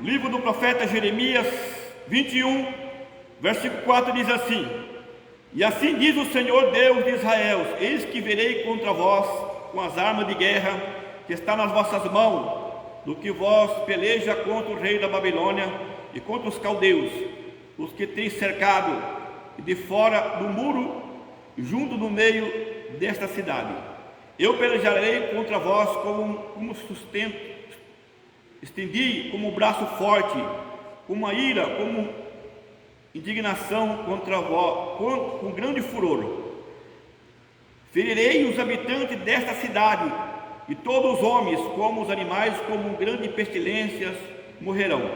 Livro do profeta Jeremias 21, versículo 4 diz assim: E assim diz o Senhor Deus de Israel: Eis que virei contra vós com as armas de guerra que está nas vossas mãos, do que vós peleja contra o rei da Babilônia e contra os caldeus, os que têm cercado, e de fora do muro, junto no meio desta cidade. Eu pelejarei contra vós como sustento, estendi como braço forte, com uma ira, como indignação contra vós, com grande furor. Ferirei os habitantes desta cidade, e todos os homens, como os animais, como grande pestilências, morrerão.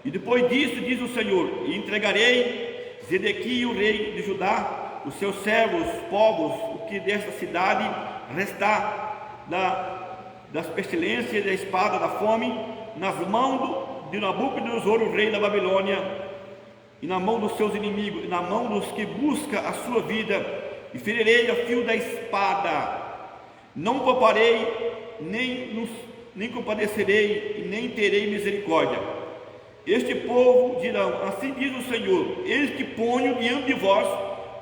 E depois disso, diz o Senhor, e entregarei Zedequia, o rei de Judá, os seus servos, povos, o que desta cidade restar das pestilências, da espada, da fome, nas mãos de Nabucodonosor, o rei da Babilônia, e na mão dos seus inimigos, e na mão dos que buscam a sua vida, e ferirei a fio da espada. Não pouparei, nem compadecerei, e nem terei misericórdia. Este povo dirão: assim diz o Senhor, eis que ponho diante de vós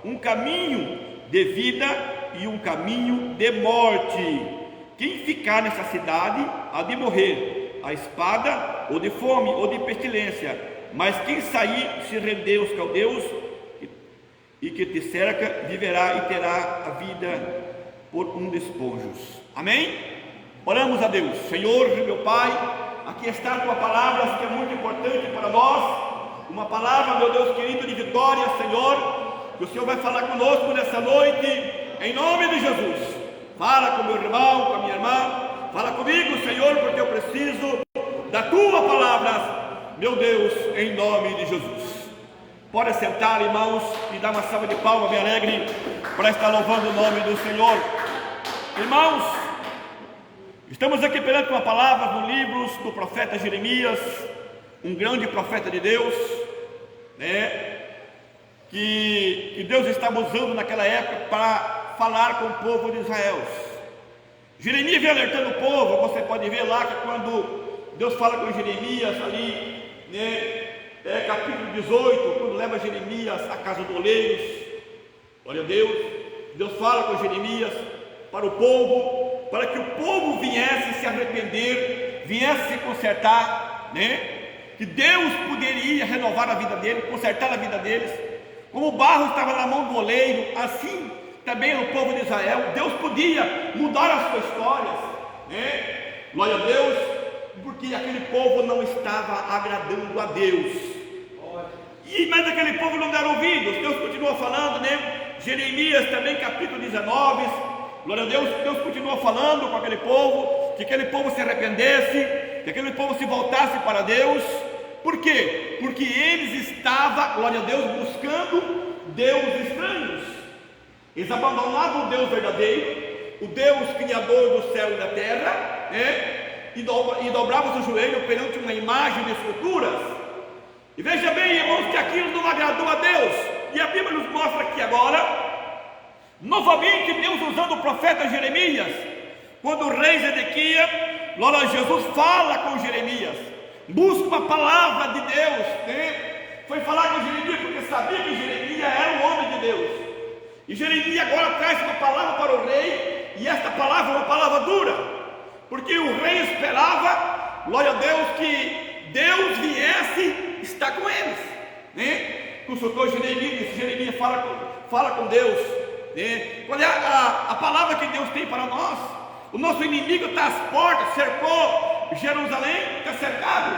um caminho de vida e um caminho de morte. Quem ficar nessa cidade há de morrer, a espada, ou de fome, ou de pestilência. Mas quem sair, se render aos caldeus, e que te cerca, viverá e terá a vida por um despojos. Amém? Oramos a Deus. Senhor, meu Pai, aqui está a tua palavra, que é muito importante para nós, uma palavra, meu Deus querido, de vitória, Senhor, que o Senhor vai falar conosco nessa noite, em nome de Jesus. Fala com meu irmão, com a minha irmã, fala comigo, Senhor, porque eu preciso da tua palavra, meu Deus, em nome de Jesus. Pode sentar, irmãos, e dar uma salva de palmas bem alegre para estar louvando o nome do Senhor. Irmãos, estamos aqui perante uma palavra no livro do profeta Jeremias, um grande profeta de Deus, que Deus estava usando naquela época para falar com o povo de Israel. Jeremias vem alertando o povo. Você pode ver lá que quando Deus fala com Jeremias ali, capítulo 18, quando leva Jeremias à casa do oleiro, olha Deus fala com Jeremias para o povo, para que o povo viesse se arrepender, viesse se consertar, que Deus poderia renovar a vida deles, consertar a vida deles. Como o barro estava na mão do oleiro, assim também no povo de Israel, Deus podia mudar a sua história, glória a Deus, porque aquele povo não estava agradando a Deus. Mas aquele povo não deram ouvidos. Deus continua falando, Jeremias também, capítulo 19, glória a Deus, Deus continua falando com aquele povo, que aquele povo se arrependesse, que aquele povo se voltasse para Deus. Por quê? Porque eles estavam, glória a Deus, buscando deuses estranhos. Eles abandonavam o Deus verdadeiro, o Deus criador do céu e da terra, e dobravam o joelho perante uma imagem de esculturas. E veja bem, irmãos, que aquilo não agradou a Deus. E a Bíblia nos mostra aqui agora, novamente, Deus usando o profeta Jeremias, quando o rei Zedequia, glória a Jesus, fala com Jeremias, busca uma palavra de Deus, foi falar com Jeremias porque sabia que Jeremias era um homem de Deus. E Jeremias agora traz uma palavra para o rei, e esta palavra é uma palavra dura, porque o rei esperava, glória a Deus, que Deus viesse estar com eles, Consultou Jeremias, disse: Jeremias, fala com Deus, Qual é a palavra que Deus tem para nós? O nosso inimigo está às portas, cercou Jerusalém, está cercado,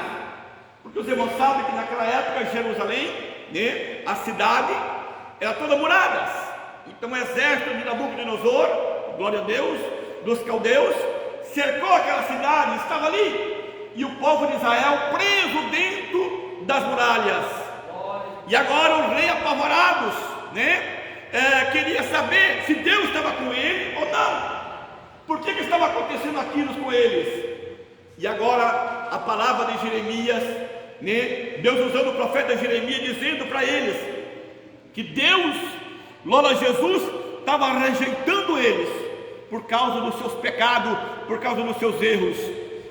porque os irmãos sabem que naquela época Jerusalém, a cidade era toda murada. Então o exército de Nabucodonosor, glória a Deus, dos caldeus, cercou aquela cidade, estava ali, e o povo de Israel preso dentro das muralhas. E agora o rei, apavorado, queria saber se Deus estava com ele ou não. Por que estava acontecendo aquilo com eles? E agora a palavra de Jeremias, Deus usando o profeta Jeremias, dizendo para eles que Deus, glória a Jesus, estava rejeitando eles por causa dos seus pecados, por causa dos seus erros.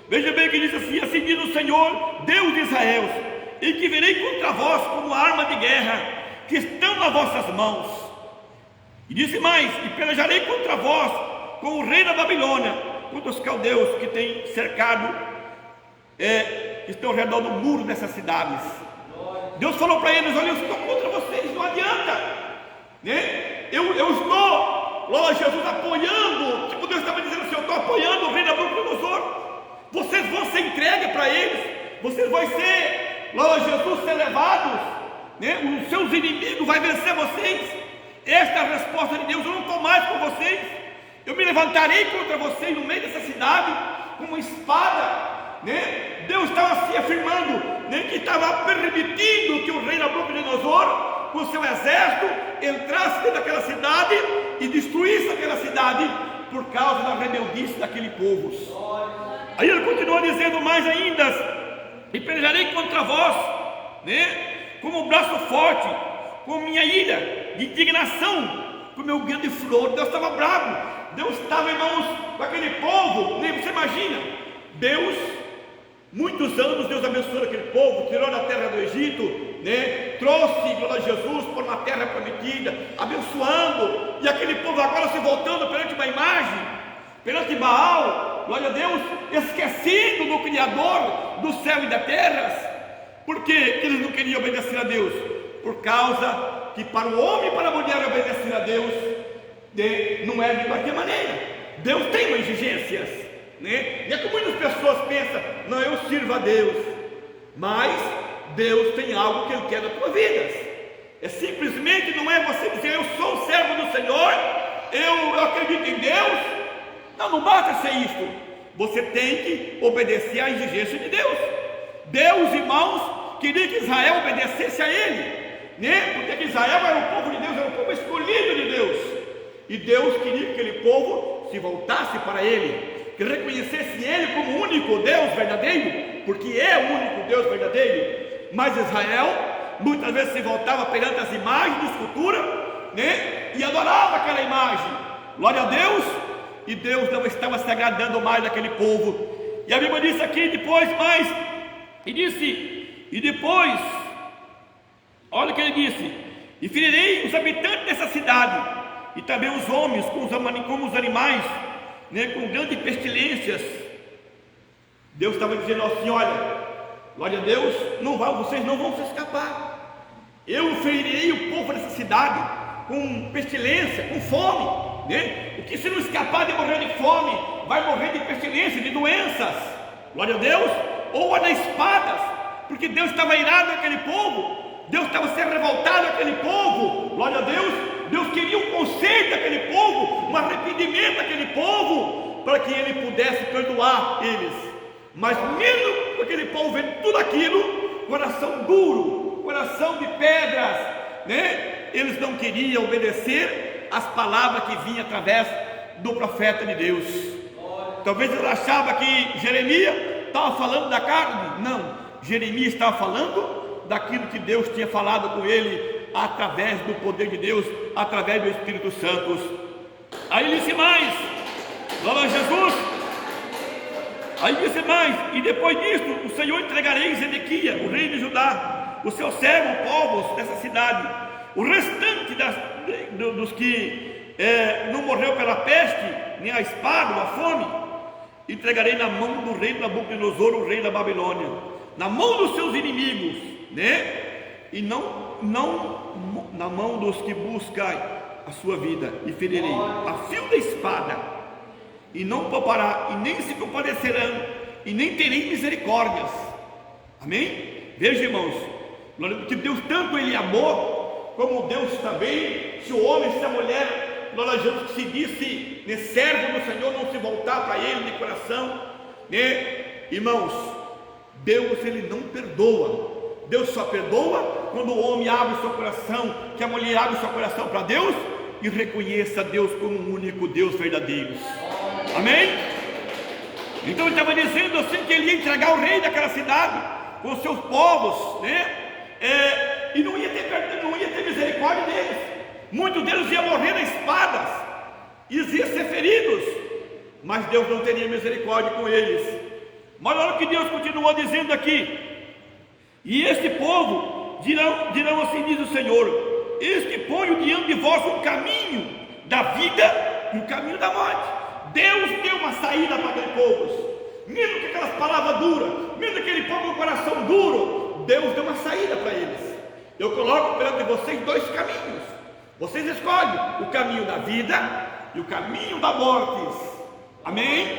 Veja bem que diz assim: assim diz o Senhor, Deus de Israel, e que virei contra vós como arma de guerra, que estão nas vossas mãos. E disse mais: e pelejarei contra vós com o rei da Babilônia, contra os caldeus que têm cercado, que estão ao redor do muro dessas cidades. Deus falou para eles: olha, eu estou contra vocês, não adianta, né? Eu estou, lá Jesus apoiando, tipo Deus estava dizendo assim: eu estou apoiando o rei da Nabucodonosor. Vocês vão ser entregues para eles, vocês vão ser, lá Jesus, ser levados, né? Os seus inimigos vão vencer vocês. Esta é a resposta de Deus: eu não estou mais com vocês, eu me levantarei contra vocês no meio dessa cidade com uma espada, né? Deus estava se afirmando, né, que estava permitindo que o rei Nabucodonosor, com o seu exército, entrasse dentro daquela cidade e destruísse aquela cidade por causa da rebeldice daquele povo. Aí ele continua dizendo mais ainda: e pelejarei contra vós, né, com o braço forte, com minha ira de indignação, com o meu grande furor. Deus estava bravo, Deus estava, irmãos, com aquele povo, né? Você imagina, Deus, muitos anos Deus abençoou aquele povo, tirou da terra do Egito, né? Trouxe, glória a Jesus, por uma terra prometida, abençoando, e aquele povo agora se voltando perante uma imagem, perante Baal, glória a Deus, esquecendo do Criador do céu e da terra. Por que eles não queriam obedecer a Deus? Por causa que para o homem e para a mulher obedecer a Deus, não é de qualquer maneira. Deus tem uma exigências, né? E é como muitas pessoas pensam: não, eu sirvo a Deus, mas Deus tem algo que Ele quer da tua vida. É simplesmente, não é você dizer: eu sou um servo do Senhor, eu acredito em Deus. Não basta ser isto. Você tem que obedecer à exigência de Deus. Deus, irmãos, queria que Israel obedecesse a Ele, né? Porque Israel era o povo de Deus, era o povo escolhido de Deus, e Deus queria que aquele povo se voltasse para Ele, que reconhecesse Ele como o único Deus verdadeiro, porque é o único Deus verdadeiro. Mas Israel muitas vezes se voltava perante as imagens de escultura, né? E adorava aquela imagem. Glória a Deus. E Deus não estava se agradando mais daquele povo. E a Bíblia disse aqui depois mais, e depois, olha o que ele disse: e ferirei os habitantes dessa cidade, e também os homens, como os animais, né, com grandes pestilências. Deus estava dizendo assim: olha, glória a Deus, vocês não vão se escapar. Eu ferirei o povo dessa cidade com pestilência, com fome, né? O que se não escapar de morrer de fome, vai morrer de pestilência, de doenças, glória a Deus, ou a de espadas, porque Deus estava irado naquele povo, Deus estava sendo revoltado naquele povo, glória a Deus. Deus queria um conserto daquele povo, um arrependimento daquele povo, para que Ele pudesse perdoar eles. Mas mesmo com aquele povo vendo tudo aquilo, coração duro, coração de pedras, né? Eles não queriam obedecer as palavras que vinham através do profeta de Deus. Talvez eles achavam que Jeremias estava falando da carne. Não, Jeremias estava falando daquilo que Deus tinha falado com ele, através do poder de Deus, através do Espírito Santo. Aí ele disse mais, glória a Jesus. Aí disse mais: e depois disso, o Senhor entregarei Zedequias, o rei de Judá, o seu servo, povos dessa cidade, o restante dos que não morreu pela peste, nem a espada, ou a fome, entregarei na mão do rei Nabucodonosor, o rei da Babilônia, na mão dos seus inimigos, né? E não na mão dos que buscam a sua vida, e ferirei a fio da espada, e não poupará, e nem se compadecerão, e nem terei misericórdias. Amém? Veja, irmãos, que Deus tanto Ele amou, como Deus também, se o homem, se a mulher, glória a Deus, que se disse, né, servo do Senhor, não se voltar para Ele de coração, né? Irmãos, Deus, Ele não perdoa. Deus só perdoa quando o homem abre o seu coração, que a mulher abre o seu coração para Deus e reconheça Deus como o único Deus verdadeiro. Amém? Então ele estava dizendo assim que ele ia entregar o rei daquela cidade com os seus povos, né? E não ia ter misericórdia deles. Muitos deles iam morrer na espadas, iam ser feridos, mas Deus não teria misericórdia com eles. Mas olha o que Deus continuou dizendo aqui: e este povo dirão assim, diz o Senhor: eis que ponho diante de vós um caminho da vida e um caminho da morte. Deus deu uma saída para aquele povo, mesmo que aquelas palavras duras, mesmo aquele povo com o coração duro, Deus deu uma saída para eles. Eu coloco perante vocês dois caminhos, vocês escolhem o caminho da vida e o caminho da morte. Amém?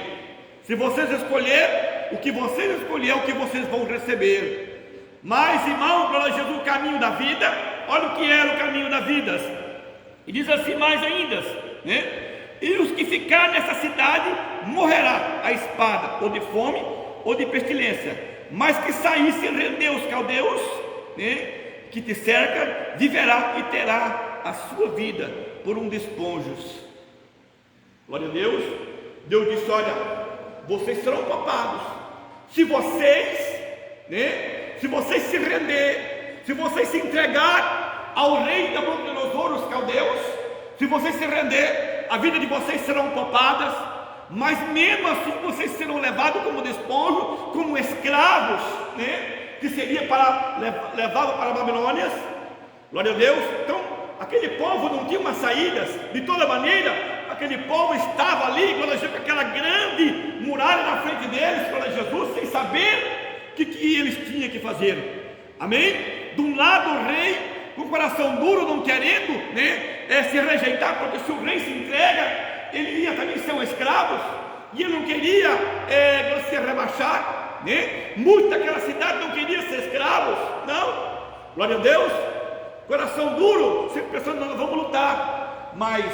Se vocês escolher, o que vocês escolher é o que vocês vão receber. Mas, irmão, para Jesus, o caminho da vida, olha o que era o caminho da vida. E diz assim mais ainda, né? E os que ficarem nessa cidade morrerá a espada, ou de fome, ou de pestilência. Mas que saísse e render os caldeus, né, que te cerca, viverá e terá a sua vida por um despojos. Glória a Deus. Deus disse: olha, vocês serão poupados se vocês, né, se vocês se render, se vocês se entregar ao rei da Nabucodonosor, os caldeus, se vocês se render, a vida de vocês serão poupadas. Mas mesmo assim vocês serão levados como despojo, como escravos, né, que seria para levado para a Babilônia. Glória a Deus. Então aquele povo não tinha uma saída. De toda maneira, aquele povo estava ali, glória a Deus, com aquela grande muralha na frente deles, glória a Jesus, sem saber o que eles tinham que fazer. Amém? De um lado o rei, com o coração duro, não querendo, né, se rejeitar, porque se o rei se entrega, ele ia também ser um escravo, e ele não queria se rebaixar, né? Muitos daquela cidade não queriam ser escravos, não. Glória a Deus. Coração duro, sempre pensando: nós vamos lutar. Mas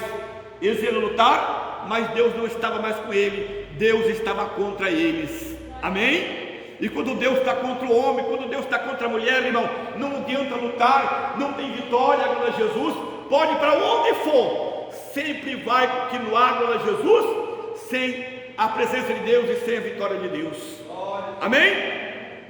eles iam lutar, mas Deus não estava mais com ele, Deus estava contra eles. Amém? E quando Deus está contra o homem, quando Deus está contra a mulher, irmão, não adianta lutar, não tem vitória. Glória a Jesus. Pode ir para onde for, sempre vai continuar, glória a Jesus, sem a presença de Deus e sem a vitória de Deus. Amém?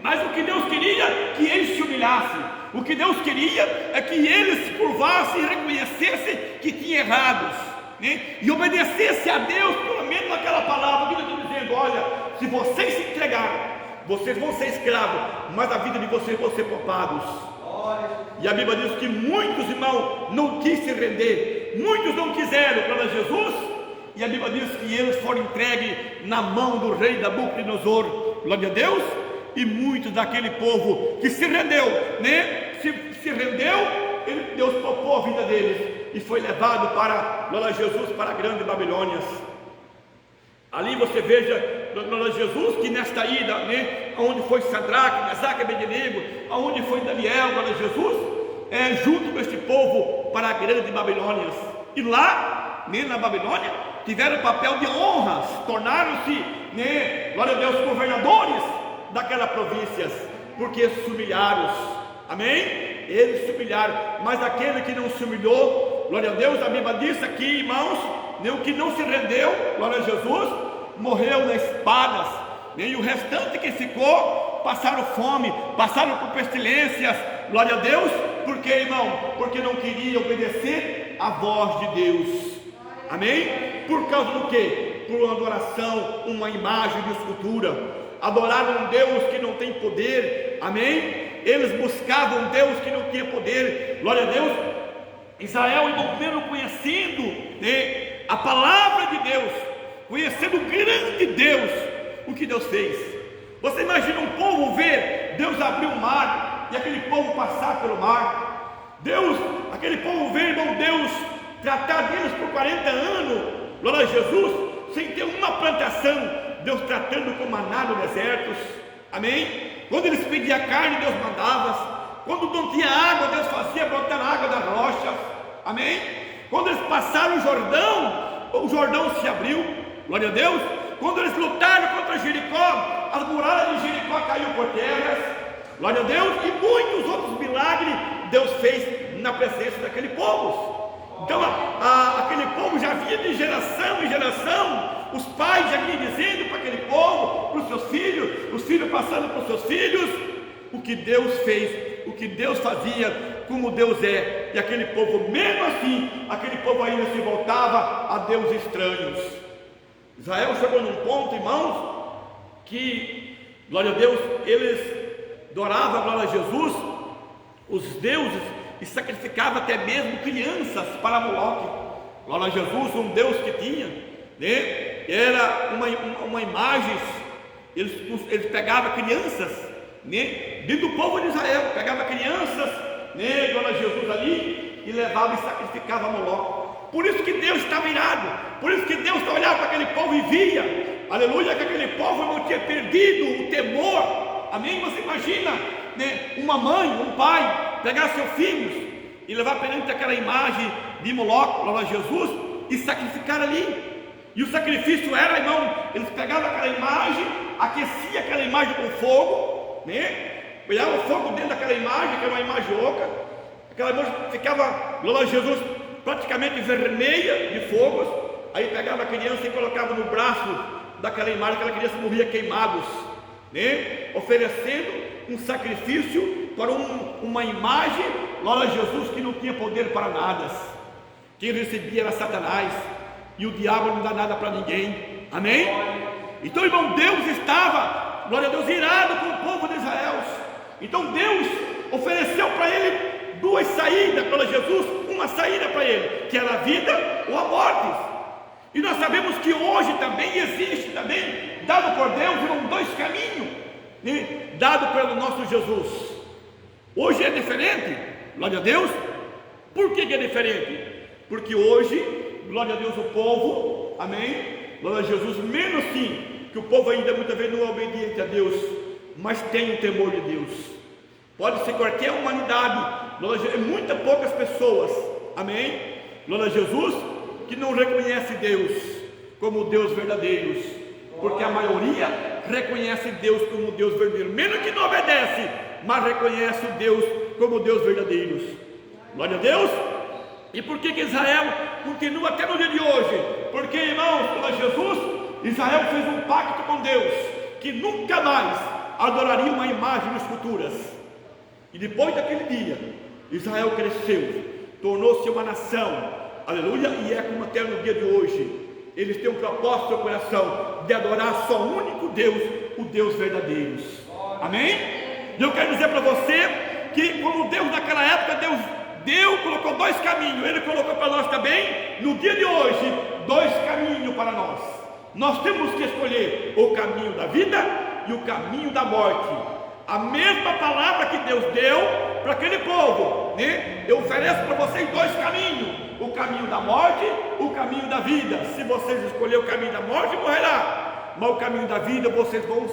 Mas o que Deus queria, que eles se humilhassem. O que Deus queria é que eles se curvassem e reconhecessem que tinham errados, né? E obedecessem a Deus, pelo menos naquela palavra que Deus está dizendo: olha, se vocês se entregarem, vocês vão ser escravos, mas a vida de vocês vão ser poupados. E a Bíblia diz que muitos, irmãos, não quis se render, muitos não quiseram para Jesus, e a Bíblia diz que eles foram entregues na mão do rei Nabucodonosor. Glória a Deus. E muitos daquele povo que se rendeu, né, se rendeu, Deus poupou a vida deles e foi levado para, glória a Jesus, para a grande Babilônia. Ali você veja, glória a Jesus, que nesta ida, né, onde foi Sadraque, Mesaque e Abednego, aonde foi Daniel, glória a Jesus, junto com este povo para a grande Babilônia. E lá, né, na Babilônia, tiveram o papel de honras, tornaram-se, né, glória a Deus, governadores daquela província, porque se humilharam. Amém? Eles se humilharam. Mas aquele que não se humilhou, glória a Deus, a Bíblia diz aqui, irmãos, né, o que não se rendeu, glória a Jesus, morreu nas espadas, né, e o restante que ficou, passaram fome, passaram por pestilências. Glória a Deus. Por quê, irmão? Porque não queria obedecer a voz de Deus. Amém? Por causa do quê? Por uma adoração, uma imagem de escultura. Adoraram um Deus que não tem poder. Amém? Eles buscavam um Deus que não tinha poder. Glória a Deus. Israel, irmão, mesmo conhecendo, né, a palavra de Deus, conhecendo o grande Deus, o que Deus fez. Você imagina um povo ver Deus abrir o mar e aquele povo passar pelo mar. Deus, aquele povo ver, irmão, Deus tratar deles por 40 anos, glória a Jesus, sem ter uma plantação. Deus tratando com maná no deserto. Amém? Quando eles pediam carne, Deus mandava. Quando não tinha água, Deus fazia brotar água das rochas. Amém? Quando eles passaram o Jordão se abriu. Glória a Deus. Quando eles lutaram contra Jericó, as muralhas de Jericó caíram por terra. Glória a Deus. E muitos outros milagres Deus fez na presença daquele povo. Então aquele povo já via de geração em geração. Os pais já vinham dizendo para aquele povo, para os seus filhos, os filhos passando para os seus filhos, o que Deus fez, o que Deus fazia, como Deus é. E aquele povo, mesmo assim, aquele povo ainda se voltava a deuses estranhos. Israel chegou num ponto, irmãos, que glória a Deus, eles adoravam, glória a Jesus, os deuses, e sacrificavam até mesmo crianças para Moloque. Glória a Jesus, um Deus que tinha, né? Era uma imagem. Eles pegavam crianças, né? Dentro do povo de Israel, pegavam crianças, né? Glória a Jesus ali, e levavam e sacrificavam a Moloque. Por isso que Deus estava irado, por isso que Deus olhava para aquele povo e via, aleluia, que aquele povo não tinha perdido o temor. Amém? Você imagina, né, uma mãe, um pai pegar seus filhos e levar perante aquela imagem de Moloque, glória a Jesus, e sacrificar ali. E o sacrifício era, irmão, eles pegavam aquela imagem, aqueciam aquela imagem com fogo, né? Olhavam o fogo dentro daquela imagem, que era uma imagem oca, aquela imagem ficava, glória a Jesus, praticamente vermelha de fogos. Aí pegava a criança e colocava no braço daquela imagem, aquela criança morria queimados, né? Oferecendo um sacrifício para uma imagem, glória a Jesus, que não tinha poder para nada. Quem recebia era Satanás, e o diabo não dá nada para ninguém. Amém? Então, irmão, Deus estava, glória a Deus, irado com o povo de Israel. Então Deus ofereceu para ele duas saídas, glória a Jesus, uma saída para ele, que era a vida ou a morte. E nós sabemos que hoje também existe, também, dado por Deus, irmão, dois caminhos, né? Dado pelo nosso Jesus. Hoje é diferente, glória a Deus. Por que é diferente? Porque hoje, glória a Deus, o povo, amém, glória a Jesus, menos sim, que o povo ainda muitas vezes não é obediente a Deus, mas tem o temor de Deus. Pode ser qualquer humanidade, glória a Jesus, muitas poucas pessoas, amém, glória a Jesus, que não reconhece Deus como Deus verdadeiro, porque a maioria reconhece Deus como Deus verdadeiro, menos que não obedece, mas reconhece o Deus como Deus verdadeiro. Glória a Deus. E por que Israel continua até no dia de hoje? Porque, irmãos, glória a Jesus, Israel fez um pacto com Deus, que nunca mais adoraria uma imagem de esculturas. E depois daquele dia, Israel cresceu, tornou-se uma nação, aleluia, e é como até no dia de hoje. Eles têm um propósito no coração de adorar só o único Deus, o Deus verdadeiro. Amém? E eu quero dizer para você que, como Deus naquela época, Deus colocou dois caminhos. Ele colocou para nós também, no dia de hoje, dois caminhos para nós. Nós temos que escolher o caminho da vida e o caminho da morte. A mesma palavra que Deus deu para aquele povo, né? Eu ofereço para vocês dois caminhos: o caminho da morte, o caminho da vida. Se vocês escolherem o caminho da morte, morrerá, mas o caminho da vida, vocês vão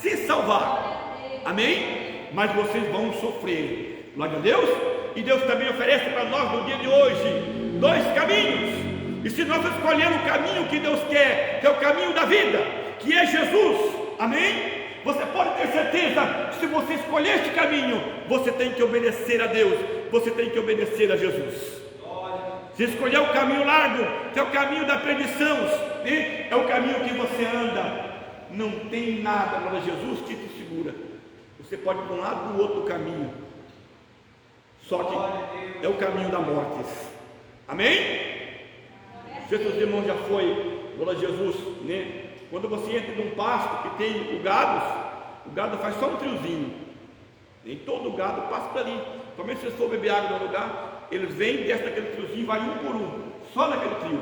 se salvar. Amém? Mas vocês vão sofrer. Glória a Deus. E Deus também oferece para nós no dia de hoje dois caminhos. E se nós escolhermos o caminho que Deus quer, que é o caminho da vida, que é Jesus, amém? Você pode ter certeza, se você escolher este caminho, você tem que obedecer a Deus, você tem que obedecer a Jesus. Se escolher o caminho largo, que é o caminho da perdição, né? É o caminho que você anda, não tem nada, glória a Jesus, que te segura. Você pode ir para um lado ou do outro caminho, só que é o caminho da morte. Amém? Jesus, irmão, já foi, glória a Jesus, né? Quando você entra num pasto que tem o gado faz só um triozinho. Nem todo gado passa por ali. Somente se você for beber água no lugar, eles vêm, desce naquele triozinho, vai um por um, só naquele trio.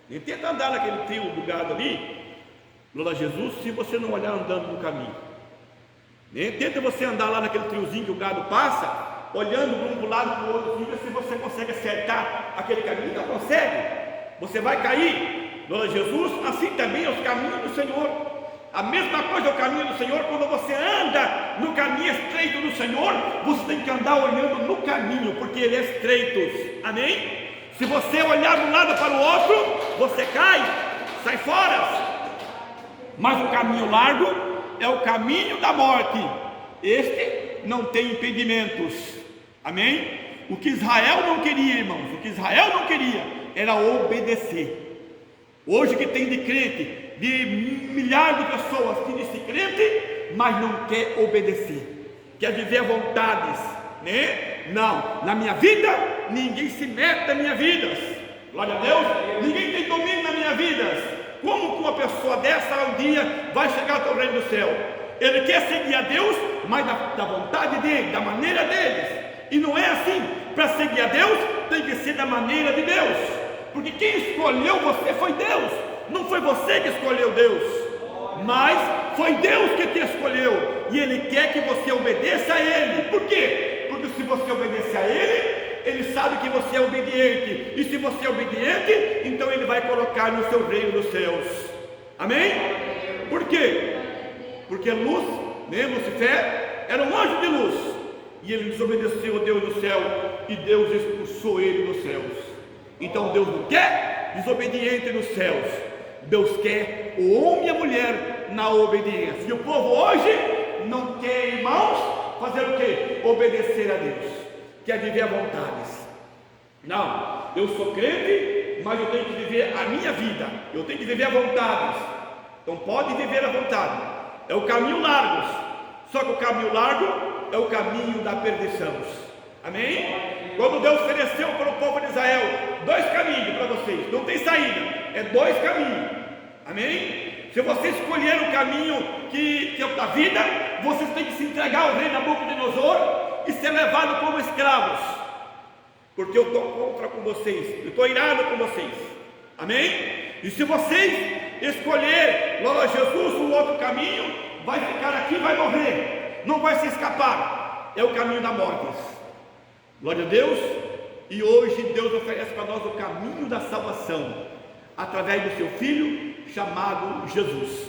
Nem tenta andar naquele trio do gado ali, glória a Jesus, se você não olhar andando no caminho. Nem tenta você andar lá naquele triozinho que o gado passa, olhando para um lado para o outro, se você consegue acertar aquele caminho. Não consegue, você vai cair. Glória a Jesus. Assim também é os caminhos do Senhor. A mesma coisa é o caminho do Senhor. Quando você anda no caminho estreito do Senhor, você tem que andar olhando no caminho, porque ele é estreito. Amém? Se você olhar de um lado para o outro, você cai, sai fora. Mas o caminho largo é o caminho da morte. Este não tem impedimentos. Amém? O que Israel não queria, irmãos, o que Israel não queria era obedecer. Hoje que tem de crente, de milhares de pessoas que dizem crente, mas não quer obedecer, quer viver vontades, né? Não, na minha vida, ninguém se mete na minha vida. Glória a Deus, ninguém tem domínio na minha vida. Como que uma pessoa dessa um dia vai chegar ao reino do céu? Ele quer seguir a Deus, mas da vontade dele, da maneira deles. E não é assim. Para seguir a Deus, tem que ser da maneira de Deus. Porque quem escolheu você foi Deus. Não foi você que escolheu Deus, mas foi Deus que te escolheu. E Ele quer que você obedeça a Ele. Por quê? Porque se você obedecer a Ele, Ele sabe que você é obediente. E se você é obediente, então Ele vai colocar no seu reino dos céus. Amém? Por quê? Porque Luz, Lucifer, era um anjo de luz, e ele desobedeceu a Deus do céu, e Deus expulsou ele dos céus. Então Deus não quer desobediente nos céus. Deus quer o homem e a mulher na obediência. E o povo hoje não quer, irmãos, fazer o quê? Obedecer a Deus. Quer viver à vontade. Não, eu sou crente, mas eu tenho que viver a minha vida. Eu tenho que viver à vontade. Então pode viver à vontade. É o caminho largo. Só que o caminho largo é o caminho da perdição. Amém? Quando Deus ofereceu para o povo de Israel 2 caminhos para vocês, não tem saída, é 2 caminhos. Amém? Se você escolher o caminho que é o da vida, vocês têm que se entregar ao rei Nabucodonosor e ser levado como escravos, porque eu estou contra com vocês, eu estou irado com vocês. Amém? E se vocês escolher glória a Jesus o outro caminho, vai ficar aqui, vai morrer, não vai se escapar. É o caminho da morte. Glória a Deus. E hoje Deus oferece para nós o caminho da salvação através do seu Filho chamado Jesus.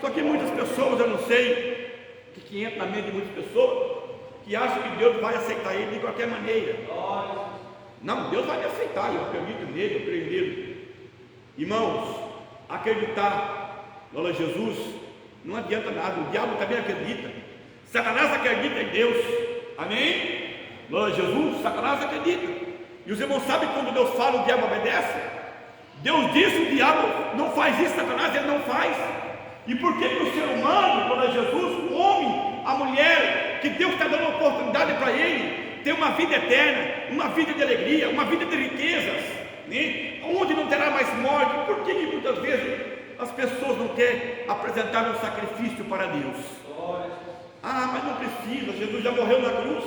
Só que muitas pessoas, eu não sei o que entra na mente de muitas pessoas, que acham que Deus vai aceitar ele de qualquer maneira. Não, Deus vai me aceitar, eu acredito nele, eu creio nele. Irmãos, acreditar, glória a Jesus, não adianta nada. O diabo também acredita. Satanás acredita em Deus. Amém? Glória a Jesus, Satanás acredita. E os irmãos sabem quando Deus fala, o diabo obedece. Deus disse, o diabo não faz isso, Satanás ele não faz. E por que o ser humano, glória a Jesus, o homem, a mulher, que Deus está dando oportunidade para ele, ter uma vida eterna, uma vida de alegria, uma vida de riquezas, né? Onde não terá mais morte? Por que muitas vezes as pessoas não querem apresentar um sacrifício para Deus? Ah, mas não precisa, Jesus já morreu na cruz,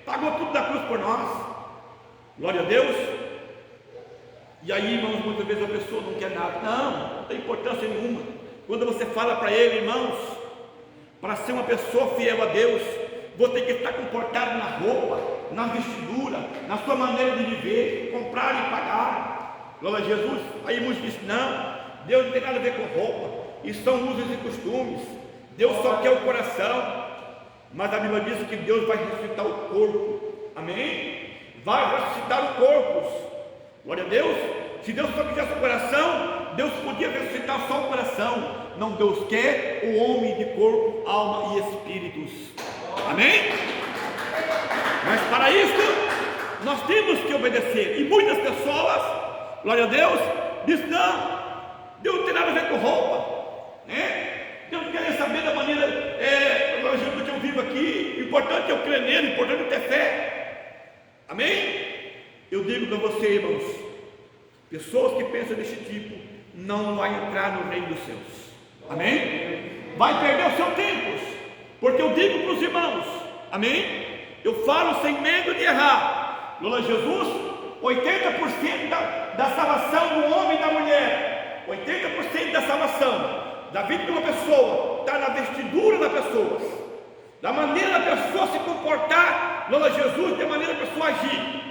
pagou tudo da cruz por nós. Glória a Deus. E aí, irmãos, muitas vezes a pessoa não quer nada. Não tem importância nenhuma. Quando você fala para ele, irmãos, para ser uma pessoa fiel a Deus, você tem que estar comportado na roupa, na vestidura, na sua maneira de viver, comprar e pagar. Glória a Jesus. Aí muitos dizem, não, Deus não tem nada a ver com roupa, isso são usos e costumes. Deus só quer o coração. Mas a Bíblia diz que Deus vai ressuscitar o corpo. Amém? Vai ressuscitar o corpo. Glória a Deus. Se Deus só quisesse o coração, Deus podia ressuscitar só o coração. Não, Deus quer o homem de corpo, alma e espíritos. Amém? Mas para isso nós temos que obedecer. E muitas pessoas, glória a Deus, dizem, não, Deus não tem nada a ver com roupa, Deus não quer saber da maneira, que eu vivo aqui. O importante é eu crer nele, o importante é eu ter fé. Amém? Eu digo para você, irmãos, pessoas que pensam desse tipo não vai entrar no reino dos céus. Amém? Vai perder o seu tempo. Porque eu digo para os irmãos, amém? Eu falo sem medo de errar. Glória a Jesus, 80% da salvação do homem e da mulher, 80% da salvação da vida de uma pessoa está na vestidura da pessoa, da maneira da pessoa se comportar, glória a Jesus, da maneira da pessoa agir.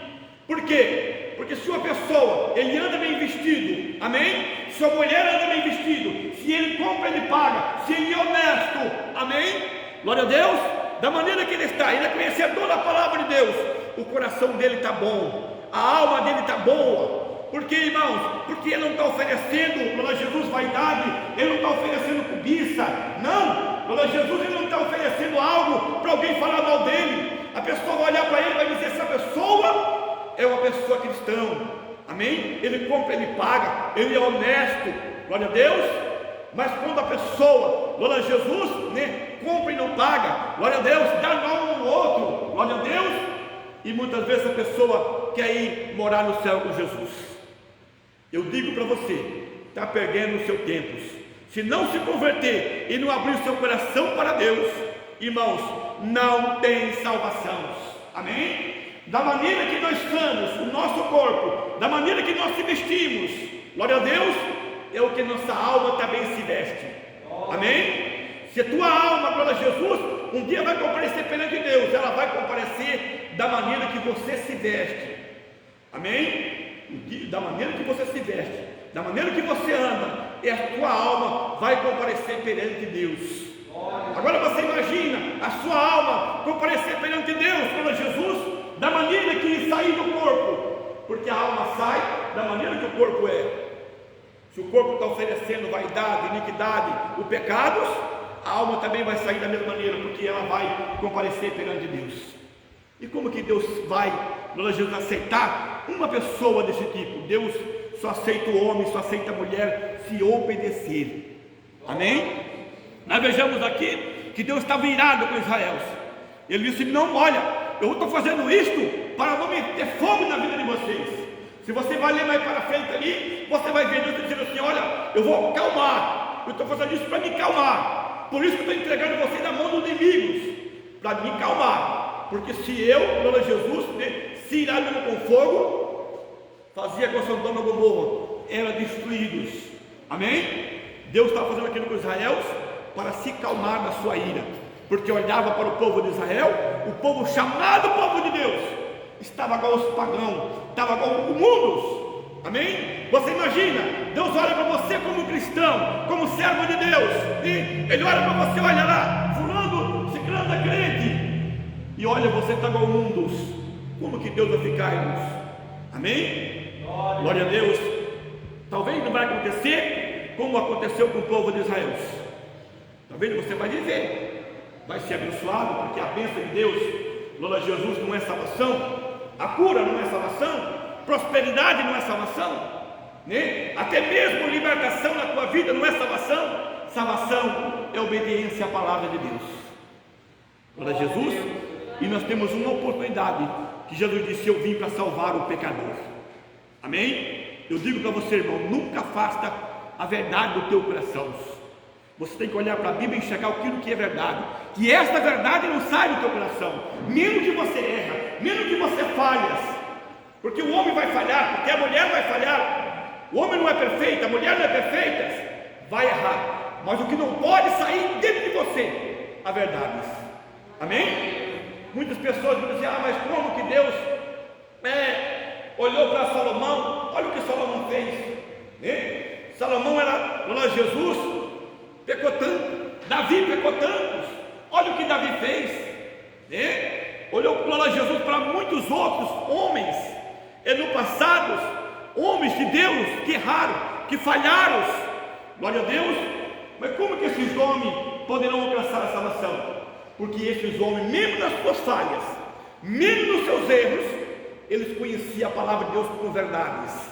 Por quê? Porque se uma pessoa, ele anda bem vestido, amém? Se a mulher anda bem vestido, se ele compra, ele paga, se ele é honesto, amém? Glória a Deus, da maneira que ele está, ele é conhecedor da palavra de Deus, o coração dele está bom, a alma dele está boa. Por quê, irmãos? Porque ele não está oferecendo, glória a Jesus, vaidade, ele não está oferecendo cobiça, não, glória a Jesus, ele não está oferecendo algo para alguém falar mal dele. A pessoa vai olhar para ele e vai dizer, essa pessoa é uma pessoa cristã, amém? Ele compra, ele paga, ele é honesto, glória a Deus. Mas quando a pessoa, glória a Jesus, compra e não paga, glória a Deus, dá mal um ao outro, glória a Deus, e muitas vezes a pessoa quer ir morar no céu com Jesus. Eu digo para você, está perdendo o seu tempo. se não se converter e não abrir o seu coração para Deus, irmãos, não tem salvação. Amém? Da maneira que nós estamos, o nosso corpo, da maneira que nós se vestimos, glória a Deus, é o que nossa alma também se veste. Amém? Se a tua alma, glória a Jesus, um dia vai comparecer perante Deus, ela vai comparecer da maneira que você se veste. Amém? Da maneira que você se veste, da maneira que você anda, e a tua alma vai comparecer perante Deus. Agora você imagina a sua alma comparecer perante Deus, glória a Jesus, da maneira que sair do corpo, porque a alma sai da maneira que o corpo é. Se o corpo está oferecendo vaidade, iniquidade, o pecados, a alma também vai sair da mesma maneira, porque ela vai comparecer perante Deus. E como que Deus vai, glória a Jesus, aceitar uma pessoa desse tipo? Deus só aceita o homem, só aceita a mulher se obedecer. Amém? Nós vejamos aqui que Deus estava irado com Israel. Ele disse: não, olha, eu estou fazendo isto para não meter fogo na vida de vocês. Se você vai ler mais para frente ali, você vai ver Deus dizendo assim: olha, eu vou calmar, eu estou fazendo isso para me calmar, por isso que eu estou entregando vocês na mão dos inimigos, para me calmar, porque se eu, glória a Jesus, se irar com fogo, fazia com Sodoma e Gomorra, eram destruídos. Amém? Deus estava fazendo aquilo com Israel para se calmar da sua ira, porque olhava para o povo de Israel, o povo chamado povo de Deus, estava igual aos pagãos, estava igual aos mundos. Amém? Você imagina, Deus olha para você como cristão, como servo de Deus, e Ele olha para você, olha lá, fulano, ciclano é crente, e olha, você está igual aos mundos. Como que Deus vai ficar, irmãos? Amém? Glória a Deus. Talvez não vai acontecer como aconteceu com o povo de Israel. Talvez você vai viver, vai ser abençoado, porque a bênção de Deus, glória a Jesus, não é salvação, a cura não é salvação, prosperidade não é salvação, né? Até mesmo libertação na tua vida não é salvação. Salvação é obediência à palavra de Deus. Glória a Jesus. E nós temos uma oportunidade, que Jesus disse: eu vim para salvar o pecador. Amém? Eu digo para você, irmão, nunca afasta a verdade do teu coração. Você tem que olhar para a Bíblia e enxergar aquilo que é verdade, que esta verdade não sai do teu coração, mesmo que você erra, mesmo que você falhas, porque o homem vai falhar, porque a mulher vai falhar, o homem não é perfeito, a mulher não é perfeita, vai errar, mas o que não pode sair dentro de você, a verdade. Amém? Muitas pessoas dizem: ah, mas como que Deus olhou para Salomão? Olha o que Salomão fez, né? Salomão era, glória a Jesus, pecou tanto, Davi pecou tantos, olha o que Davi fez, né? Olhou, glória a Jesus, para muitos outros homens, e no passado, homens de Deus que erraram, que falharam, glória a Deus. Mas como que esses homens poderão alcançar a salvação? Porque esses homens, mesmo nas suas falhas, mesmo nos seus erros, eles conheciam a palavra de Deus com verdades.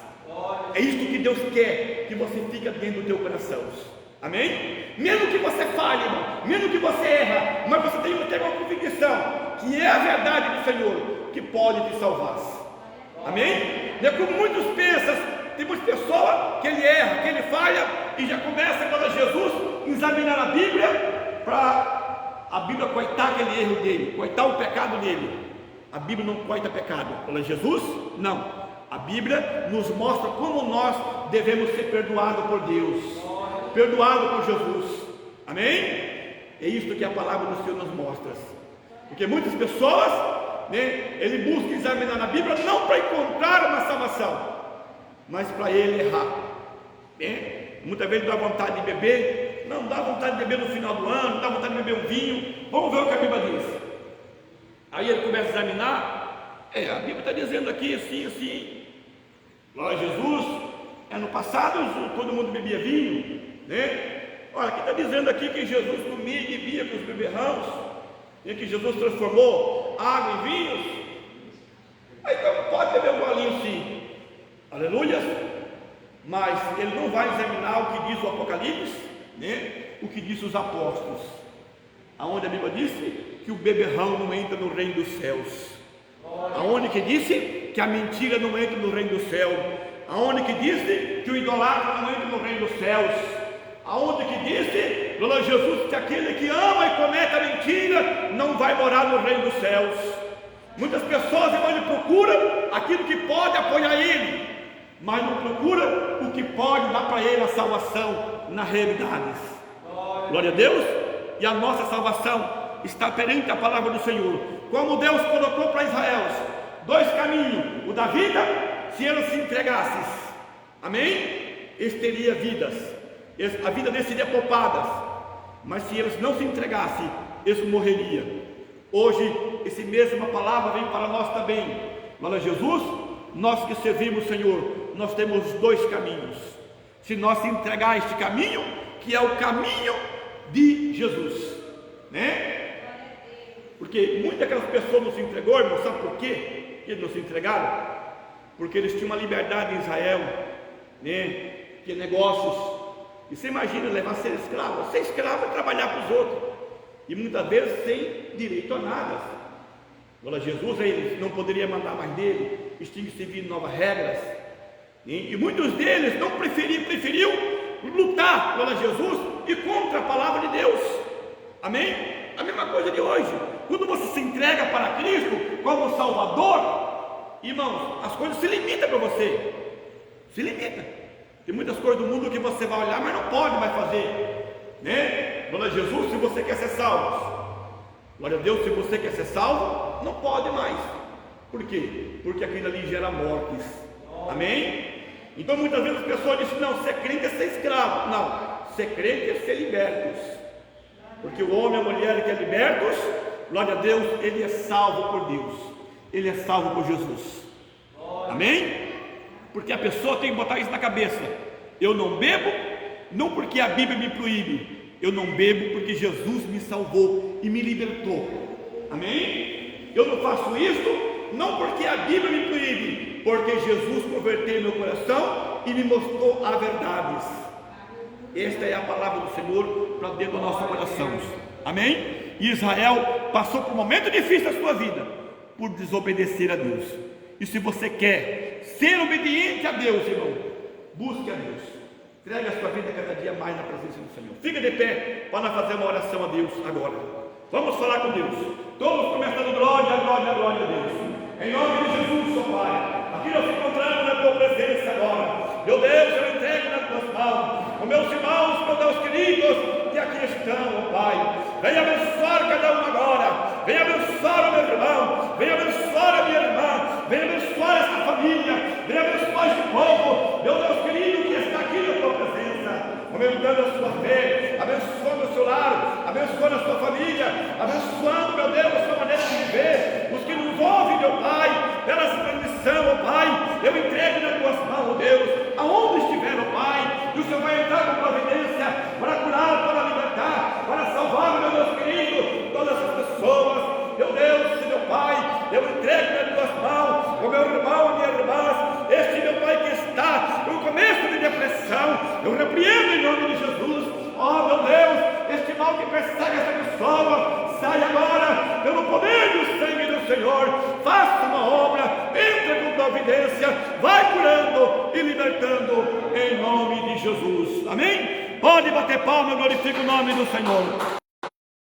É isso que Deus quer, que você fique dentro do teu coração. Amém? Mesmo que você falhe, irmão, mesmo que você erra, mas você tem que ter uma convicção que é a verdade do Senhor que pode te salvar. Amém? Não é como muitos pensam. Tem muitas pessoas que ele erra, que ele falha, e já começa, quando Jesus examinar a Bíblia, para a Bíblia coitar aquele erro dele, coitar o pecado dele. A Bíblia não coita pecado. Para Jesus, não. A Bíblia nos mostra como nós devemos ser perdoados por Deus, perdoado por Jesus. Amém? É isso que a palavra do Senhor nos mostra. Porque muitas pessoas, né, ele busca examinar na Bíblia não para encontrar uma salvação, mas para ele errar, né? Muitas vezes dá vontade de beber, não dá vontade de beber no final do ano, dá vontade de beber um vinho, vamos ver o que a Bíblia diz. Aí ele começa a examinar, a Bíblia está dizendo aqui assim, assim. Glória a Jesus, no passado todo mundo bebia vinho, né? Olha, aqui está dizendo aqui que Jesus comia e bebia com os beberrãos, e que Jesus transformou água em vinhos. Aí então, pode beber um golinho sim, aleluia, mas ele não vai examinar o que diz o Apocalipse, né? O que diz os apóstolos, aonde a Bíblia disse que o beberrão não entra no reino dos céus, aonde que disse que a mentira não entra no reino do céu, aonde que disse que o idolatra não entra no reino dos céus, Aonde que disse, glória a Jesus, que aquele que ama e comete a mentira não vai morar no reino dos céus. Muitas pessoas, irmão, procuram aquilo que pode apoiar ele, mas não procura o que pode dar para ele a salvação na realidade. Glória a Deus. E a nossa salvação está perante a palavra do Senhor. Como Deus colocou para Israel dois caminhos: o da vida, se eles se entregassem, amém? Eles teriam vidas, a vida deles seria poupada. Mas se eles não se entregassem, eles morreriam. Hoje, essa mesma palavra vem para nós também. Glória a Jesus. Nós que servimos o Senhor, nós temos dois caminhos. Se nós se entregar a este caminho, que é o caminho de Jesus, né? Porque muitas daquelas pessoas não se entregou, irmão. Sabe por quê que eles não se entregaram? Porque eles tinham uma liberdade em Israel, né? Que negócios. E você imagina levar a ser escravo. Ser escravo é trabalhar para os outros, e muitas vezes sem direito a nada. Glória a Jesus, eles não poderiam mandar mais dele, eles tinham que seguir novas regras. E muitos deles não preferiam lutar, glória a Jesus, e contra a palavra de Deus. Amém? A mesma coisa de hoje. Quando você se entrega para Cristo como Salvador, irmãos, as coisas se limitam para você. Se limita. Tem muitas coisas do mundo que você vai olhar, mas não pode mais fazer, né? Glória a Jesus, se você quer ser salvo. Glória a Deus, se você quer ser salvo, não pode mais. Por quê? Porque aquilo ali gera mortes. Amém? Então muitas vezes as pessoas dizem: não, ser crente é ser escravo. Não, ser crente é ser libertos. Porque o homem e a mulher que é libertos, glória a Deus, ele é salvo por Deus, ele é salvo por Jesus. Amém? Porque a pessoa tem que botar isso na cabeça: eu não bebo, não porque a Bíblia me proíbe, eu não bebo porque Jesus me salvou e me libertou. Amém? Eu não faço isso não porque a Bíblia me proíbe, porque Jesus converteu meu coração e me mostrou a verdade. Esta é a palavra do Senhor para dentro do nosso coração. Amém? E Israel passou por um momento difícil da sua vida por desobedecer a Deus. E se você quer ser obediente a Deus, irmão, busque a Deus. Entregue a sua vida cada dia mais na presença do Senhor. Fica de pé para nós fazer uma oração a Deus agora. Vamos falar com Deus. Todos começando glória, glória, glória a Deus. Em nome de Jesus, ó Pai. Aqui nós encontramos na tua presença agora. Meu Deus, eu entrego nas tuas mãos. Os meus irmãos, meus Deus queridos, que aqui estão, ó Pai. Venha abençoar cada um agora. Venha abençoar o meu irmão. Venha abençoar a minha irmã. Venha abençoar essa família. Venha abençoar esse povo. Meu Deus querido, que está aqui na tua presença, aumentando a sua fé, abençoando o seu lar, abençoando a sua família, abençoando, meu Deus, a sua maneira de viver, os que nos ouvem, meu Pai, pela essa transmissão, ó Pai, eu entrego nas tuas mãos, ó Deus, aonde estiver, ó Pai, e o Senhor vai entrar com providência para curar, para libertar, para salvar, meu Deus querido, todas as pessoas. Meu Deus, meu Pai, eu entrego nas tuas mãos o meu irmão, a minha irmã, este meu Pai que está no começo de depressão, eu repreendo em nome de Jesus. Oh meu Deus, este mal que persegue essa pessoa, sai agora, pelo poder do sangue do Senhor, faça uma obra, entre com providência, vai curando e libertando em nome de Jesus. Amém? Pode bater palma, glorifica o nome do Senhor.